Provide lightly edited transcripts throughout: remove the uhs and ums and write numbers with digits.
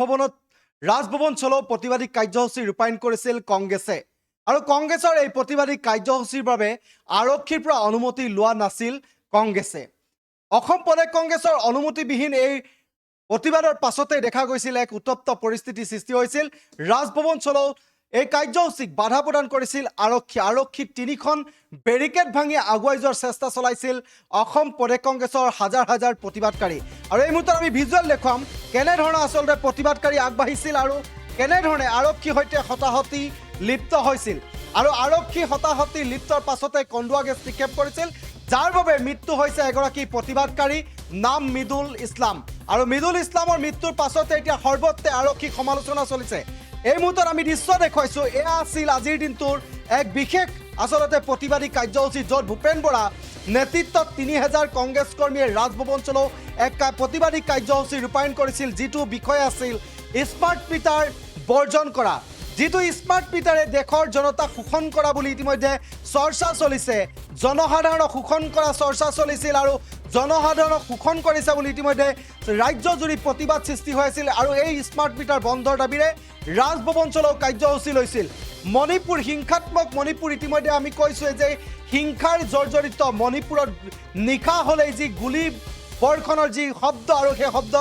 ভৱনত ৰাজভৱন চলোৱা প্ৰতিবাদী কাৰ্যসূচী ৰূপায়ণ কৰিছিল কংগ্ৰেছে আৰু কংগ্ৰেছৰ এই প্ৰতিবাদী কাৰ্যসূচীৰ বাবে আৰক্ষীৰ পৰা অনুমতি লোৱা নাছিল কংগ্ৰেছে। অসম প্ৰদেশ কংগ্ৰেছৰ অনুমতিবিহীন এই প্ৰতিবাদৰ পাছতে দেখা গৈছিল এক উত্তপ্ত পৰিস্থিতি সৃষ্টি হৈছিল। ৰাজভৱন চলোৱা এই কাৰ্যসূচীক বাধা প্ৰদান কৰিছিল আৰক্ষী তিনিখন বেৰিকেড ভাঙি আগুৱাই যোৱাৰ চেষ্টা চলাইছিল অসম প্ৰদেশ কংগ্ৰেছৰ হাজাৰ হাজাৰ প্ৰতিবাদকাৰী। আৰু এই মুহূৰ্তত আমি ভিজুৱেল দেখুৱাম কেনেধৰণে আচলতে প্ৰতিবাদকাৰী আগবাঢ়িছিল আৰু কেনেধৰণে আৰক্ষীৰ সৈতে হতাহতি লিপ্ত হৈছিল আৰু আৰক্ষী হতাহতি লিপ্তৰ পাছতে কন্দুৱা গেছ নিক্ষেপ কৰিছিল, যাৰ বাবে মৃত্যু হৈছে এগৰাকী প্ৰতিবাদকাৰী নাম মৃদুল ইছলাম। আৰু মৃদুল ইছলামৰ মৃত্যুৰ পাছতে এতিয়া সৰ্বত্ৰে আৰক্ষীক সমালোচনা চলিছে। এই মুহূৰ্তত আমি দৃশ্য দেখুৱাইছোঁ, এয়া আছিল আজিৰ দিনটোৰ এক বিশেষ আচলতে প্ৰতিবাদী কাৰ্যসূচী, য'ত ভূপেন বৰা নেতৃত্বত 3000 কংগ্ৰেছ কৰ্মীয়ে ৰাজভৱন চলোৱা এক প্ৰতিবাদী কাৰ্যসূচী ৰূপায়ণ কৰিছিল, যিটো বিষয় আছিল স্মাৰ্ট মিটাৰ বৰ্জন কৰা। যিটো স্মাৰ্ট মিটাৰে দেশৰ জনতাক শোষণ কৰা বুলি ইতিমধ্যে চৰ্চা চলিছে, জনসাধাৰণক শোষণ কৰা চৰ্চা চলিছিল আৰু জনসাধাৰণক শোষণ কৰিছে বুলি ইতিমধ্যে ৰাজ্যজুৰি প্ৰতিবাদ সৃষ্টি হৈ আছিল। আৰু এই স্মাৰ্ট মিটাৰ বন্ধৰ দাবীৰে ৰাজভৱন চলোৱা কাৰ্যসূচী লৈছিল। মণিপুৰ হিংসাত্মক মণিপুৰ ইতিমধ্যে আমি কৈছোঁৱে যে হিংসাৰ জৰ্জৰিত মণিপুৰত নিশা হ'লেই যি গুলী বৰ্ষণৰ যি শব্দ আৰু সেই শব্দ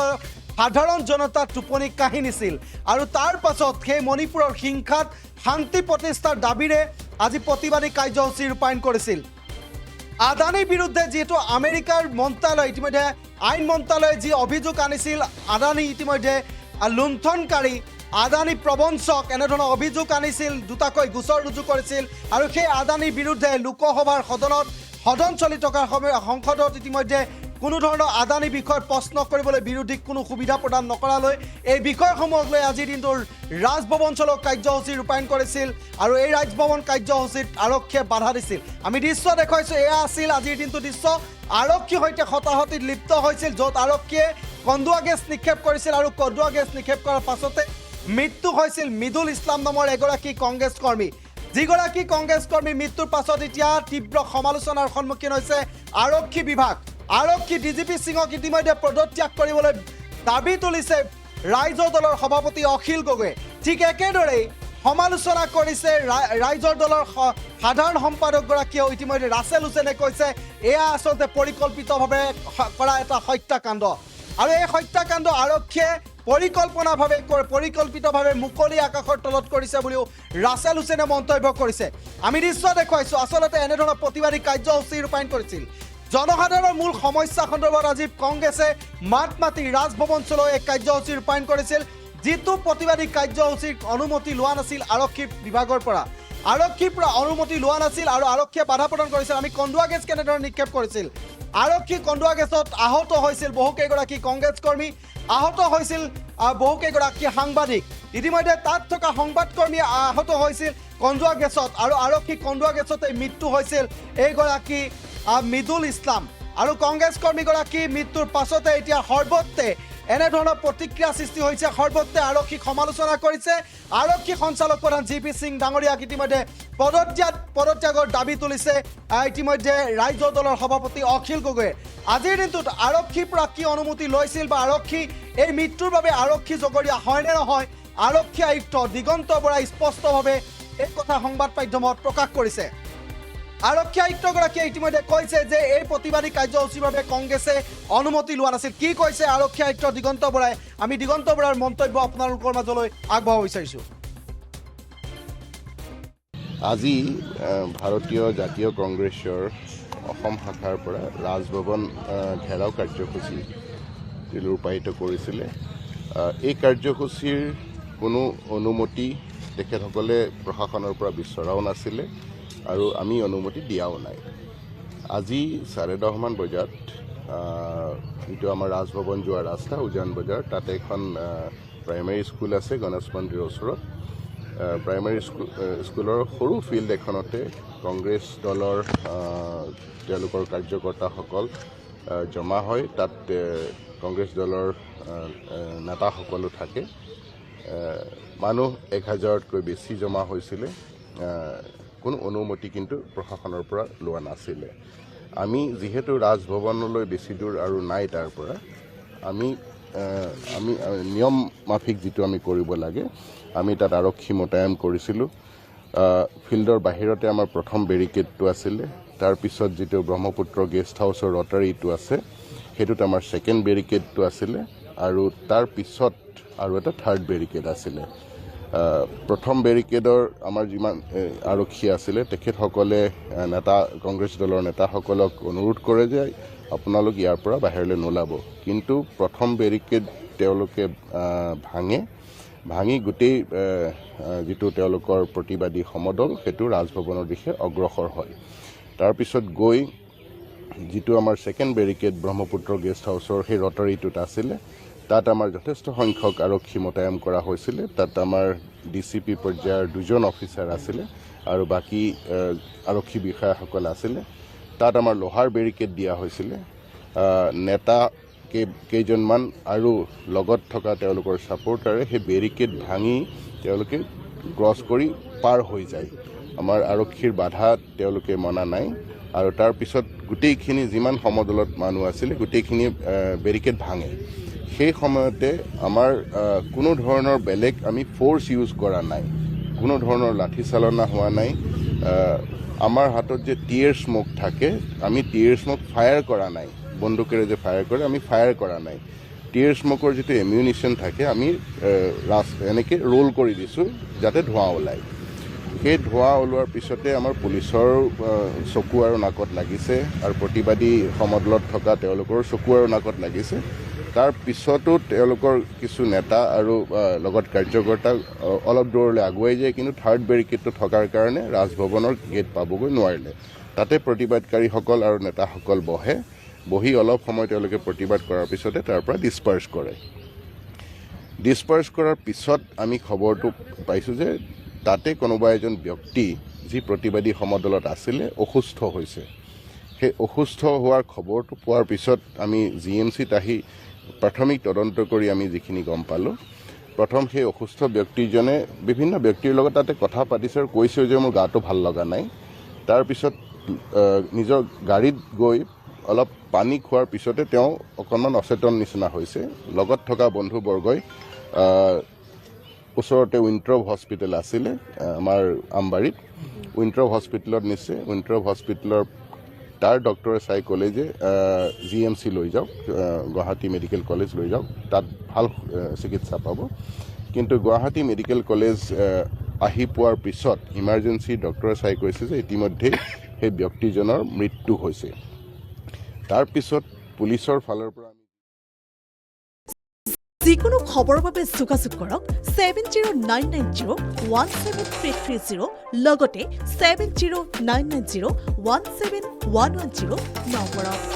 সাধাৰণ জনতা টোপনি কাহি নিছিল। আৰু তাৰ পাছত সেই মণিপুৰৰ হিংসাত শান্তি প্ৰতিষ্ঠাৰ দাবীৰে আজি প্ৰতিবাদী কাৰ্যসূচী ৰূপায়ণ কৰিছিল। আদানীৰ বিৰুদ্ধে যিহেতু আমেৰিকাৰ মন্ত্ৰালয় ইতিমধ্যে আইন মন্ত্ৰালয়ে যি অভিযোগ আনিছিল, আদানী ইতিমধ্যে লুণ্ঠনকাৰী, আদানী প্ৰবঞ্চক এনেধৰণৰ অভিযোগ আনিছিল, দুটাকৈ গোচৰ ৰুজু কৰিছিল। আৰু সেই আদানীৰ বিৰুদ্ধে লোকসভাৰ সদন চলি থকাৰ সংসদত ইতিমধ্যে কোনো ধৰণৰ আদানী বিষয়ত প্ৰশ্ন কৰিবলৈ বিৰোধীক কোনো সুবিধা প্ৰদান নকৰালৈ এই বিষয়সমূহক লৈ আজিৰ দিনটোৰ ৰাজভৱন চলোৱা কাৰ্যসূচী ৰূপায়ণ কৰিছিল। আৰু এই ৰাজভৱন কাৰ্যসূচীত আৰক্ষীয়ে বাধা দিছিল। আমি দৃশ্য দেখুৱাইছোঁ, এয়া আছিল আজিৰ দিনটোৰ দৃশ্য। আৰক্ষীৰ সৈতে হতাহতিত লিপ্ত হৈছিল, য'ত আৰক্ষীয়ে কন্দুৱা গেছ নিক্ষেপ কৰিছিল আৰু কন্দুৱা গেছ নিক্ষেপ কৰাৰ পাছতে মৃত্যু হৈছিল মৃদুল ইছলাম নামৰ এগৰাকী কংগ্ৰেছ কৰ্মী। যিগৰাকী কংগ্ৰেছ কৰ্মীৰ মৃত্যুৰ পাছত এতিয়া তীব্ৰ সমালোচনাৰ সন্মুখীন হৈছে আৰক্ষী বিভাগ। আৰক্ষী ডিজিপি সিঙক ইতিমধ্যে পদত্যাগ কৰিবলৈ দাবী তুলিছে ৰাইজৰ দলৰ সভাপতি অখিল গগৈয়ে। ঠিক একেদৰেই সমালোচনা কৰিছে ৰাইজৰ দলৰ সাধাৰণ সম্পাদকগৰাকীয়েও। ইতিমধ্যে ৰাছেল হুছেইনে কৈছে এয়া আচলতে পৰিকল্পিতভাৱে কৰা এটা হত্যাকাণ্ড আৰু এই হত্যাকাণ্ড আৰক্ষীয়ে পৰিকল্পিতভাৱে মুকলি আকাশৰ তলত কৰিছে বুলিও ৰাছেল হুছেইনে মন্তব্য কৰিছে। আমি দৃশ্য দেখুৱাইছোঁ, আচলতে এনেধৰণৰ প্ৰতিবাদী কাৰ্যসূচী ৰূপায়ণ কৰিছিল। জনসাধাৰণৰ মূল সমস্যা সন্দৰ্ভত আজি কংগ্ৰেছে মাত মাতি ৰাজভৱন চলোৱা এক কাৰ্যসূচী ৰূপায়ণ কৰিছিল, যিটো প্ৰতিবাদী কাৰ্যসূচীৰ অনুমতি লোৱা নাছিল আৰক্ষী বিভাগৰ পৰা। আৰক্ষীৰ পৰা অনুমতি লোৱা নাছিল আৰু আৰক্ষীয়ে বাধা প্ৰদান কৰিছিল। আমি কন্দুৱা গেছ কেনেদৰে নিক্ষেপ কৰিছিল, আৰক্ষী কন্দুৱা গেছত আহত হৈছিল বহুকেইগৰাকী কংগ্ৰেছ কৰ্মী, আহত হৈছিল বহুকেইগৰাকী সাংবাদিক। ইতিমধ্যে তাত থকা সংবাদকৰ্মী আহত হৈছিল কন্দুৱা গেছত আৰু আৰক্ষী কন্দুৱা গেছতে মৃত্যু হৈছিল এইগৰাকী মৃদুল ইছলাম। আৰু কংগ্ৰেছ কৰ্মীগৰাকী মৃত্যুৰ পাছতে এতিয়া সৰ্বত্ৰে এনেধৰণৰ প্ৰতিক্ৰিয়া সৃষ্টি হৈছে, সৰ্বত্ৰে আৰক্ষীক সমালোচনা কৰিছে। আৰক্ষী সঞ্চালক প্ৰধান জিপি সিং ডাঙৰীয়াক ইতিমধ্যে পদত্যাগৰ দাবী তুলিছে ইতিমধ্যে ৰাইজৰ দলৰ সভাপতি অখিল গগৈয়ে। আজিৰ দিনটোত আৰক্ষীৰ পৰা কি অনুমতি লৈছিল বা আৰক্ষী এই মৃত্যুৰ বাবে আৰক্ষী জগৰীয়া হয়নে নহয়, আৰক্ষী আয়ুক্ত দিগন্ত বৰাই স্পষ্টভাৱে এই কথা সংবাদ মাধ্যমত প্ৰকাশ কৰিছে। আৰক্ষী আয়ুক্তগৰাকীয়ে ইতিমধ্যে কৈছে যে এই প্ৰতিবাদী কাৰ্যসূচীৰ বাবে কংগ্ৰেছে অনুমতি লোৱা নাছিল। কি কৈছে আৰক্ষী আয়ুক্ত দিগন্ত বৰাই, আমি দিগন্ত বৰাৰ মন্তব্য আপোনালোকৰ মাজলৈ আগবঢ়াব বিচাৰিছোঁ। আজি ভাৰতীয় জাতীয় কংগ্ৰেছৰ অসম শাখাৰ পৰা ৰাজভৱন ঘেৰাও কাৰ্যসূচী ৰূপায়িত কৰিছিলে। এই কাৰ্যসূচীৰ কোনো অনুমতি তেখেতসকলে প্ৰশাসনৰ পৰা বিচৰাও নাছিলে আৰু আমি অনুমতি দিয়াও নাই। আজি 10:30 বজাত যিটো আমাৰ ৰাজভৱন যোৱা ৰাস্তা উজান বজাৰ, তাতে এখন প্ৰাইমেৰী স্কুল আছে গণেশ মন্দিৰৰ ওচৰত। প্ৰাইমেৰী স্কুলৰ সৰু ফিল্ড এখনতে কংগ্ৰেছ দলৰ তেওঁলোকৰ কাৰ্যকৰ্তাসকল জমা হয়। তাত কংগ্ৰেছ দলৰ নেতাসকলো থাকে। মানুহ 1000তকৈ বেছি জমা হৈছিলে। কোনো অনুমতি কিন্তু প্ৰশাসনৰ পৰা লোৱা নাছিলে। আমি যিহেতু ৰাজভৱনলৈ বেছি দূৰ আৰু নাই তাৰ পৰা, আমি আমি নিয়ম মাফিক যিটো আমি কৰিব লাগে আমি তাত আৰক্ষী মোতায়েন কৰিছিলোঁ ফিল্ডৰ বাহিৰতে আমাৰ প্ৰথম বেৰিকেডটো আছিলে তাৰপিছত যিটো ব্ৰহ্মপুত্ৰ গেষ্ট হাউচৰ ৰটাৰীটো আছে সেইটোত আমাৰ ছেকেণ্ড বেৰিকেডটো আছিলে আৰু তাৰ পিছত আৰু এটা থাৰ্ড বেৰিকেড আছিলে প্ৰথম বেৰিকেডৰ আমাৰ যিমান আৰক্ষী আছিলে তেখেতসকলে কংগ্ৰেছ দলৰ নেতাসকলক অনুৰোধ কৰে যে আপোনালোক ইয়াৰ পৰা বাহিৰলৈ নোলাব কিন্তু প্ৰথম বেৰিকেড তেওঁলোকে ভাঙি গোটেই যিটো তেওঁলোকৰ প্ৰতিবাদী সমদল সেইটো ৰাজভৱনৰ দিশে অগ্ৰসৰ হয় তাৰপিছত গৈ যিটো আমাৰ ছেকেণ্ড বেৰিকেড ব্ৰহ্মপুত্ৰ গেষ্ট হাউচৰ সেই ৰটাৰীটোত আছিলে তাত আমাৰ যথেষ্ট সংখ্যক আৰক্ষী মোতায়েন কৰা হৈছিলে তাত আমাৰ DCP পৰ্যায়ৰ 2জন অফিচাৰ আছিলে আৰু বাকী আৰক্ষী বিষয়াসকল আছিলে তাত আমাৰ লোহাৰ বেৰিকেড দিয়া হৈছিলে নেতা কেইজনমান আৰু লগত থকা তেওঁলোকৰ ছাপৰ্টাৰে সেই বেৰিকেড ভাঙি তেওঁলোকে ক্ৰছ কৰি পাৰ হৈ যায় আমাৰ আৰক্ষীৰ বাধা তেওঁলোকে মনা নাই আৰু তাৰপিছত গোটেইখিনি যিমান সমদলত মানুহ আছিলে গোটেইখিনি বেৰিকেড ভাঙে সেই সময়তে আমাৰ কোনো ধৰণৰ বেলেগ আমি ফ'ৰ্চ ইউজ কৰা নাই কোনো ধৰণৰ লাঠি চালনা হোৱা নাই আমাৰ হাতত যে টিয়াৰ স্মক থাকে আমি টিয়াৰ স্মক ফায়াৰ কৰা নাই বন্দুকেৰে যে ফায়াৰ কৰে আমি ফায়াৰ কৰা নাই টিয়াৰ স্মকৰ যিটো এমিউনিশ্যন থাকে আমি এনেকৈ ৰোল কৰি দিছোঁ যাতে ধোঁৱা ওলায় সেই ধোঁৱা ওলোৱাৰ পিছতে আমাৰ পুলিচৰ চকু আৰু নাকত লাগিছে আৰু প্ৰতিবাদী সমদলত থকা তেওঁলোকৰ চকু আৰু নাকত লাগিছে তাৰ পিছতো তেওঁলোকৰ কিছু নেতা আৰু লগত কাৰ্যকৰ্তা অলপ দূৰলৈ আগুৱাই যায় কিন্তু থাৰ্ড বেৰিকেডটো থকাৰ কাৰণে ৰাজভৱনৰ গেট পাবগৈ নোৱাৰিলে তাতে প্ৰতিবাদকাৰীসকল আৰু নেতাসকল বহি অলপ সময় তেওঁলোকে প্ৰতিবাদ কৰাৰ পিছতে তাৰ পৰা ডিছপাৰ্চ কৰাৰ পিছত আমি খবৰটো পাইছোঁ যে তাতে কোনোবা এজন ব্যক্তি যি প্ৰতিবাদী সমদলত আছিলে অসুস্থ হৈছে সেই অসুস্থ হোৱাৰ খবৰটো পোৱাৰ পিছত আমি GMCত আহি প্ৰাথমিক তদন্ত কৰি আমি যিখিনি গম পালোঁ প্ৰথম সেই অসুস্থ ব্যক্তিজনে বিভিন্ন ব্যক্তিৰ লগত তাতে কথা পাতিছে আৰু কৈছে যে মোৰ গাটো ভাল লগা নাই তাৰপিছত নিজৰ গাড়ীত গৈ অলপ পানী খোৱাৰ পিছতে তেওঁ অকণমান অচেতন নিচিনা হৈছে লগত থকা বন্ধুবৰ্গই ওচৰতে উইণ্ট্ৰভ হস্পিটেল আছিলে আমাৰ আমবাৰীত উইণ্ট্ৰভ হস্পিটেলত নিছে উইণ্ট্ৰভ হস্পিটেলৰ তাৰ ডক্টৰে চাই ক'লে যে GMC লৈ যাওক গুৱাহাটী মেডিকেল কলেজ লৈ যাওক তাত ভাল চিকিৎসা পাব কিন্তু গুৱাহাটী মেডিকেল কলেজ আহি পোৱাৰ পিছত ইমাৰ্জেঞ্চি ডক্টৰে চাই কৈছে যে ইতিমধ্যে সেই ব্যক্তিজনৰ মৃত্যু হৈছে তাৰপিছত পুলিচৰ ফালৰ পৰা যিকোনো খবৰৰ বাবে যোগাযোগ কৰক 7099017330 লগতে 7099017110 নম্বৰত।